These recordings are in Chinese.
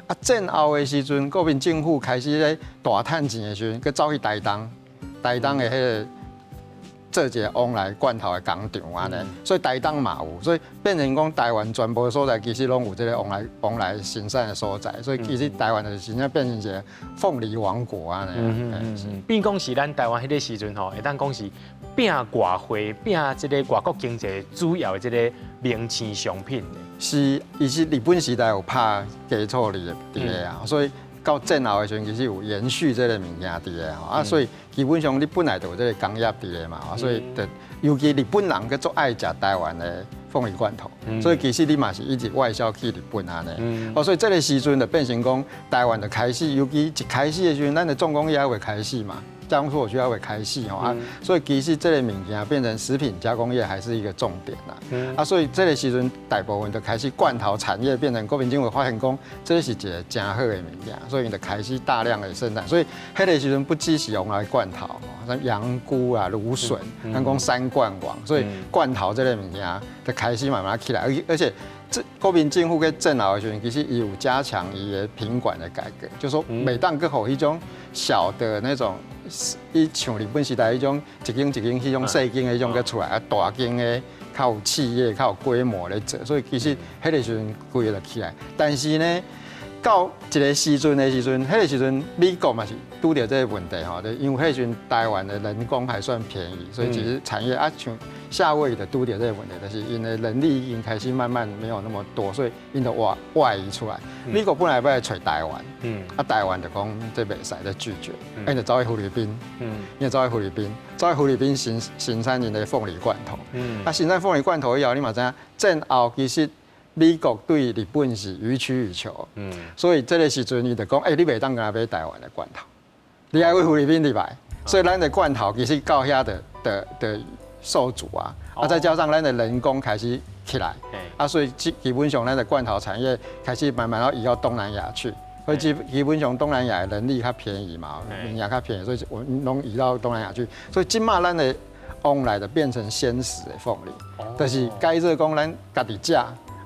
啊，战后的时阵，国民政府开始咧大趁钱的时阵，佮走去台东的迄个做一个往来罐头的工厂安尼，所以台东嘛有，所以变成讲台湾全部的所在其实拢有这个往来生产的所在，所以其实台湾就是真正变成一个凤梨王国安尼。变讲是咱台湾迄个时阵吼，会当讲是拼外汇、拼这个外国经济主要的这个名气商品的。是，伊是日本时代有拍基础伫个啊，所以到战后的时阵其实有延续这个物件伫个吼啊，所以基本上你本来就有这个工业伫个嘛，所以尤其日本人佮足爱食台湾的凤梨罐头，所以其实你嘛是一直外销去日本安尼，所以这个时阵就变成讲台湾就开始，尤其一开始的时阵，咱的重工业还会开始嘛。加工所需要会开始吼啊，所以其实这个物件变成食品加工业还是一个重点啦。啊，所以这个时阵大部分就开始罐头产业变成国民政府发现讲，这是一个真好的物件，所以就开始大量的生产。所以迄个时阵不只是用来罐头，像羊菇啊、芦笋，咱讲三罐王，所以罐头这个物件就开始慢慢起来，而且。国民政府跟政府的时候，其实也有加强伊的品管的改革，就是说每当个好一种小的那种，像日本时代一种一间迄种细间的迄种个出来，啊大间的较有企业、较有规模咧做，所以其实迄个时阵规个就起来。但是呢，到一个时阵的时阵，迄个时阵美国嘛是拄到这个问题吼，因为迄个时阵台湾的人工还算便宜，所以其实产业啊像。夏威夷的拄到这个问题，就是因为人力已经开始慢慢没有那么多，所以因就外移出来。美国本来要来找台湾，台湾就讲这袂使，就拒绝，因就走去菲律宾，因走去菲律宾生产因的凤梨罐头。生产凤梨罐头以后，你嘛知影，战后其实美国对日本是予取予求，所以这个时阵伊就讲，你袂当跟他买台湾的罐头，你爱为菲律宾去买，所以咱的罐头其实到遐的。受阻啊，再加上咱的人工开始起来，所以基本上咱的罐头产业开始慢慢要移到东南亚去，所以基本上东南亚的人力较便宜嘛，物价较便宜，所以我们拢移到东南亚去，所以今嘛咱的往来的变成鲜食的凤梨，就是改做讲咱家己食。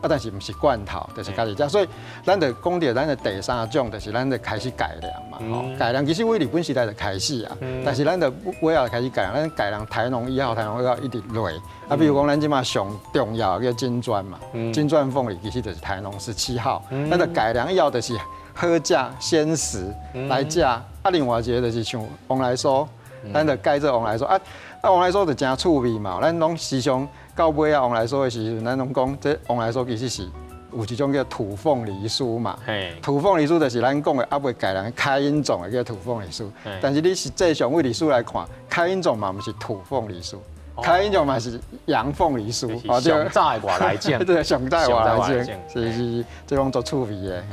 但是不是罐头，就是家己食，所以咱就讲到咱的第三种，就是咱就开始改良嘛。改良其实为日本时代就开始啊，但是咱就尾后开始改良，咱改良台农1号、台农2号一直落。比如讲咱即马上重要叫金砖嘛，金砖凤梨其实就是台农17号，咱就改良以后就是好食鲜食来食。另外一个就是像往来酥，咱就改做往来酥往来酥就真趣味嘛，咱拢时常。到尾往来酥的时阵，咱拢讲这往来酥其实是有一种叫土凤梨酥嘛。土凤梨酥就是咱讲的还未改良开音种的叫土凤梨酥。但是你实际上为历史来看，开音种嘛不是土凤梨酥，开音种嘛是洋凤梨酥。上早的外来种。对，上早的外来种，是这种做趣味的。